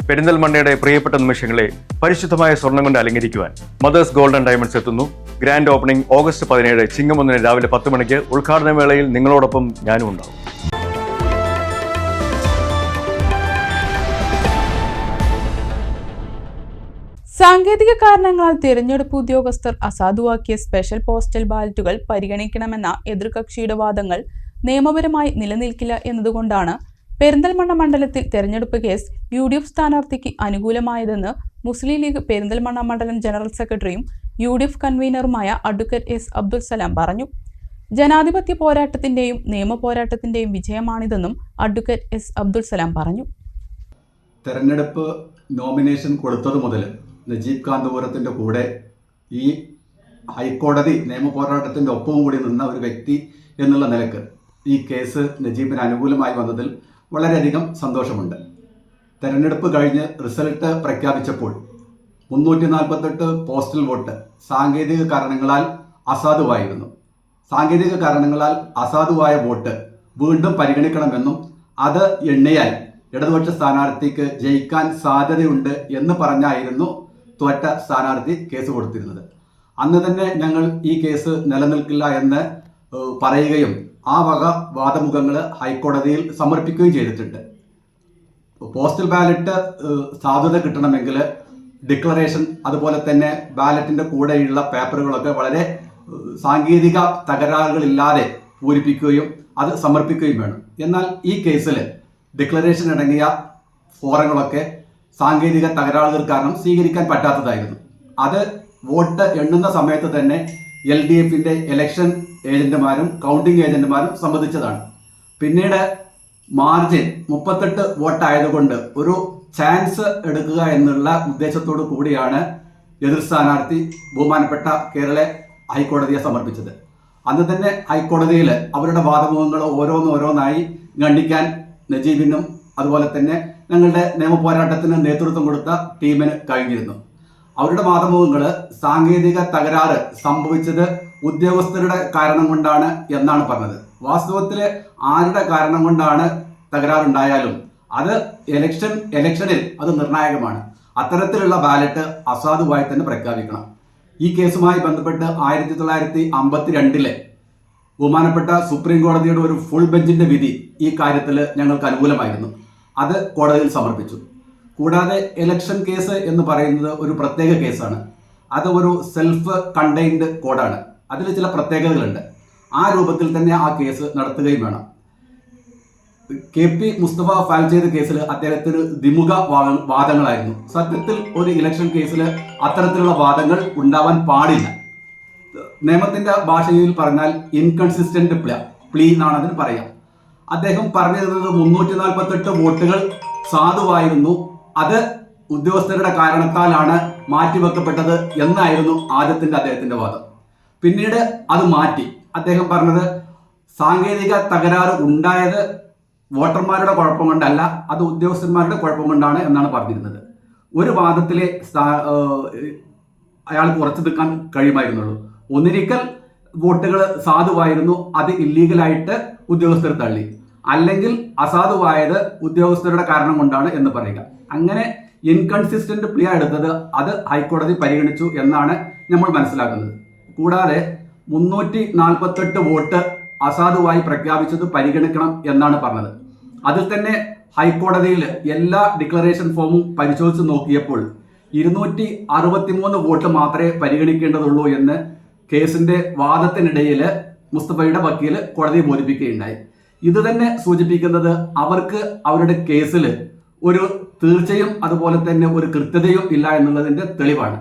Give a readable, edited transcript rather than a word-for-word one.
പെരിന്തൽമണ്ണയുടെ പ്രിയപ്പെട്ട നിമിഷങ്ങളെ പരിശുദ്ധമായ സ്വർണം കൊണ്ട് അലങ്കരിക്കുവാൻ മദേഴ്സ് ഗോൾഡ് ആൻഡ് ഡയമണ്ട്സ് എത്തുന്നു. ഗ്രാൻഡ് ഓപ്പണിംഗ് ഓഗസ്റ്റ് 17 ചിങ്ങം 1 രാവിലെ 10 മണിക്ക്. ഉദ്ഘാടന വേളയിൽ നിങ്ങളോടൊപ്പം ഞാനും ഉണ്ടാവും. സാങ്കേതിക കാരണങ്ങളാൽ തിരഞ്ഞെടുപ്പ് ഉദ്യോഗസ്ഥർ അസാധുവാക്കിയ സ്പെഷ്യൽ പോസ്റ്റൽ ബാലറ്റുകൾ പരിഗണിക്കണമെന്ന എതിർകക്ഷിയുടെ വാദങ്ങൾ നിയമപരമായി നിലനിൽക്കില്ല എന്നതുകൊണ്ടാണ് പെരിന്തൽമണ്ണ മണ്ഡലത്തിൽ തെരഞ്ഞെടുപ്പ് കേസ് UDF സ്ഥാനാർത്ഥിക്ക് അനുകൂലമായതെന്ന് മുസ്ലിം ലീഗ് പെരിന്തൽമണ്ണ മണ്ഡലം ജനറൽ സെക്രട്ടറിയും UDF കൺവീനറുമായ advocate S. Abdul Salam പറഞ്ഞു. ജനാധിപത്യ പോരാട്ടത്തിന്റെയും നിയമ പോരാട്ടത്തിന്റെയും വിജയമാണിതെന്നും അഡ്വക്കേറ്റ് S. അബ്ദുൽ സലാം പറഞ്ഞു. തെരഞ്ഞെടുപ്പ് നോമിനേഷൻ കൊടുത്തത് മുതൽ നജീബ് കാന്തപുരത്തിൻ്റെ കൂടെ ഈ ഹൈക്കോടതി നിയമ പോരാട്ടത്തിൻ്റെ ഒപ്പവും കൂടി നിന്ന ഒരു വ്യക്തി എന്നുള്ള നിലക്ക് ഈ കേസ് നജീബിന് അനുകൂലമായി വന്നതിൽ വളരെയധികം സന്തോഷമുണ്ട്. തെരഞ്ഞെടുപ്പ് കഴിഞ്ഞ് റിസൾട്ട് പ്രഖ്യാപിച്ചപ്പോൾ 348 പോസ്റ്റൽ വോട്ട് സാങ്കേതിക കാരണങ്ങളാൽ അസാധുവായിരുന്നു. സാങ്കേതിക കാരണങ്ങളാൽ അസാധുവായ വോട്ട് വീണ്ടും പരിഗണിക്കണമെന്നും അത് എണ്ണിയാൽ ഇടതുപക്ഷ സ്ഥാനാർത്ഥിക്ക് ജയിക്കാൻ സാധ്യതയുണ്ട് എന്ന് പറഞ്ഞായിരുന്നു തോറ്റ സ്ഥാനാർത്ഥി കേസ് കൊടുത്തിരുന്നത്. അന്ന് തന്നെ ഞങ്ങൾ ഈ കേസ് നിലനിൽക്കില്ല എന്ന് പറയുകയും ആ വക വാദമുഖങ്ങൾ ഹൈക്കോടതിയിൽ സമർപ്പിക്കുകയും ചെയ്തിട്ടുണ്ട്. പോസ്റ്റൽ ബാലറ്റ് സാധുത കിട്ടണമെങ്കിൽ ഡിക്ലറേഷൻ അതുപോലെ തന്നെ ബാലറ്റിൻ്റെ കൂടെയുള്ള പേപ്പറുകളൊക്കെ വളരെ സാങ്കേതിക തകരാറുകളില്ലാതെ പൂരിപ്പിക്കുകയും അത് സമർപ്പിക്കുകയും വേണം. എന്നാൽ ഈ കേസിൽ ഡിക്ലറേഷൻ അടങ്ങിയ ഫോറങ്ങളൊക്കെ സാങ്കേതിക തകരാറുകൾ കാരണം സ്വീകരിക്കാൻ പറ്റാത്തതായിരുന്നു. അത് വോട്ട് എണ്ണുന്ന സമയത്ത് തന്നെ LDFന്റെ ഇലക്ഷൻ ഏജന്റുമാരും കൗണ്ടിംഗ് ഏജന്റുമാരും സമ്മതിച്ചതാണ്. പിന്നീട് മാർജിൻ 38 വോട്ടായതുകൊണ്ട് ഒരു ചാൻസ് എടുക്കുക എന്നുള്ള ഉദ്ദേശത്തോടു കൂടിയാണ് എതിർ സ്ഥാനാർത്ഥി ബഹുമാനപ്പെട്ട കേരള ഹൈക്കോടതിയെ സമർപ്പിച്ചത്. അന്ന് തന്നെ ഹൈക്കോടതിയിൽ അവരുടെ വാദമുഖങ്ങൾ ഓരോന്നായി ഖണ്ഡിക്കാൻ നജീബിനും അതുപോലെ തന്നെ ഞങ്ങളുടെ നിയമ പോരാട്ടത്തിന് നേതൃത്വം കൊടുത്ത ടീമിന് കഴിഞ്ഞിരുന്നു. അവരുടെ വാദമുഖങ്ങൾ സാങ്കേതിക തകരാറ് സംഭവിച്ചത് ഉദ്യോഗസ്ഥരുടെ കാരണം കൊണ്ടാണ് എന്നാണ് പറഞ്ഞത്. വാസ്തവത്തിൽ ആരുടെ കാരണം കൊണ്ടാണ് തകരാറുണ്ടായാലും അത് ഇലക്ഷനിൽ അത് നിർണായകമാണ്. അത്തരത്തിലുള്ള ബാലറ്റ് അസാധുവായി തന്നെ പ്രഖ്യാപിക്കണം. ഈ കേസുമായി ബന്ധപ്പെട്ട് 1952 ബഹുമാനപ്പെട്ട സുപ്രീം കോടതിയുടെ ഒരു ഫുൾ ബെഞ്ചിന്റെ വിധി ഈ കാര്യത്തിൽ ഞങ്ങൾക്ക് അനുകൂലമായിരുന്നു. അത് കോടതിയിൽ സമർപ്പിച്ചു. കൂടാതെ ഇലക്ഷൻ കേസ് എന്ന് പറയുന്നത് ഒരു പ്രത്യേക കേസാണ്. അത് ഒരു സെൽഫ് കണ്ടെയ്ൻഡ് കോഡാണ്. അതിൽ ചില പ്രത്യേകതകളുണ്ട്. ആ രൂപത്തിൽ തന്നെ ആ കേസ് നടത്തുകയും വേണം. KP മുസ്തഫ ഫയൽ ചെയ്ത കേസിൽ അദ്ദേഹത്തിന് ദ്വിമുഖ വാദങ്ങളായിരുന്നു. സത്യത്തിൽ ഒരു ഇലക്ഷൻ കേസിൽ അത്തരത്തിലുള്ള വാദങ്ങൾ ഉണ്ടാവാൻ പാടില്ല. നിയമത്തിന്റെ ഭാഷയിൽ പറഞ്ഞാൽ ഇൻകൺസിസ്റ്റന്റ് പ്ലീ എന്നാണ് അതിന് പറയാം. അദ്ദേഹം പറഞ്ഞിരുന്നത് 348 വോട്ടുകൾ സാധുവായിരുന്നു, അത് ഉദ്യോഗസ്ഥരുടെ കാരണത്താലാണ് മാറ്റിവെക്കപ്പെട്ടത് എന്നായിരുന്നു അദ്ദേഹത്തിന്റെ വാദം. പിന്നീട് അത് മാറ്റി അദ്ദേഹം പറഞ്ഞത് സാങ്കേതിക തകരാറ് ഉണ്ടായത് വോട്ടർമാരുടെ കുഴപ്പം കൊണ്ടല്ല, അത് ഉദ്യോഗസ്ഥന്മാരുടെ കുഴപ്പം കൊണ്ടാണ് എന്നാണ് പറഞ്ഞിരുന്നത്. ഒരു വാദത്തിലെ അയാൾക്ക് ഉറച്ചു നിൽക്കാൻ കഴിയുമായിരുന്നുള്ളൂ. ഒന്നിരിക്കൽ വോട്ടുകൾ സാധുവായിരുന്നു, അത് ഇല്ലീഗലായിട്ട് ഉദ്യോഗസ്ഥർ തള്ളി, അല്ലെങ്കിൽ അസാധുവായത് ഉദ്യോഗസ്ഥരുടെ കാരണം കൊണ്ടാണ് എന്ന് പറയുക. അങ്ങനെ ഇൻകൺസിസ്റ്റന്റ് പ്ലീ എടുത്തത് അത് ഹൈക്കോടതി പരിഗണിച്ചു എന്നാണ് നമ്മൾ മനസ്സിലാക്കുന്നത്. കൂടാതെ 348 വോട്ട് അസാധുവായി പ്രഖ്യാപിച്ചത് പരിഗണിക്കണം എന്നാണ് പറഞ്ഞത്. അതിൽ തന്നെ ഹൈക്കോടതിയിൽ എല്ലാ ഡിക്ലറേഷൻ ഫോമും പരിശോധിച്ച് നോക്കിയപ്പോൾ 263 വോട്ട് മാത്രമേ പരിഗണിക്കേണ്ടതുള്ളൂ എന്ന് കേസിന്റെ വാദത്തിനിടയിൽ മുസ്തഫയുടെ വക്കീൽ കോടതിയെ ബോധിപ്പിക്കുകയുണ്ടായി. ഇത് തന്നെ സൂചിപ്പിക്കുന്നത് അവർക്ക് അവരുടെ കേസിൽ ഒരു തീർച്ചയും അതുപോലെ തന്നെ ഒരു കൃത്യതയും ഇല്ല എന്നുള്ളതിന്റെ തെളിവാണ്.